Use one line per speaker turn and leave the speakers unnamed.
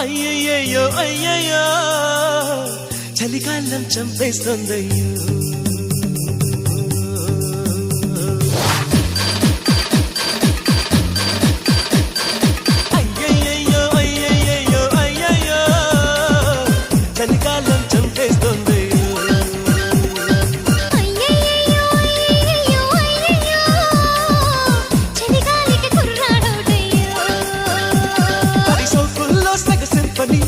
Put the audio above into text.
అయ్యయ్యో అయ్యయ్యో చలికాలం చంపేస్తుందయ్యో అయ్యయ్యో అయ్యయ్యో అయ్యయ్యో చలికాలం చంపేస్తుందయ్యో
అయ్యయ్యో అయ్యయ్యో అయ్యయ్యో చలిగాలికి కుర్రాడోడయ్యో
అది సోకుల్లో సగ సింపని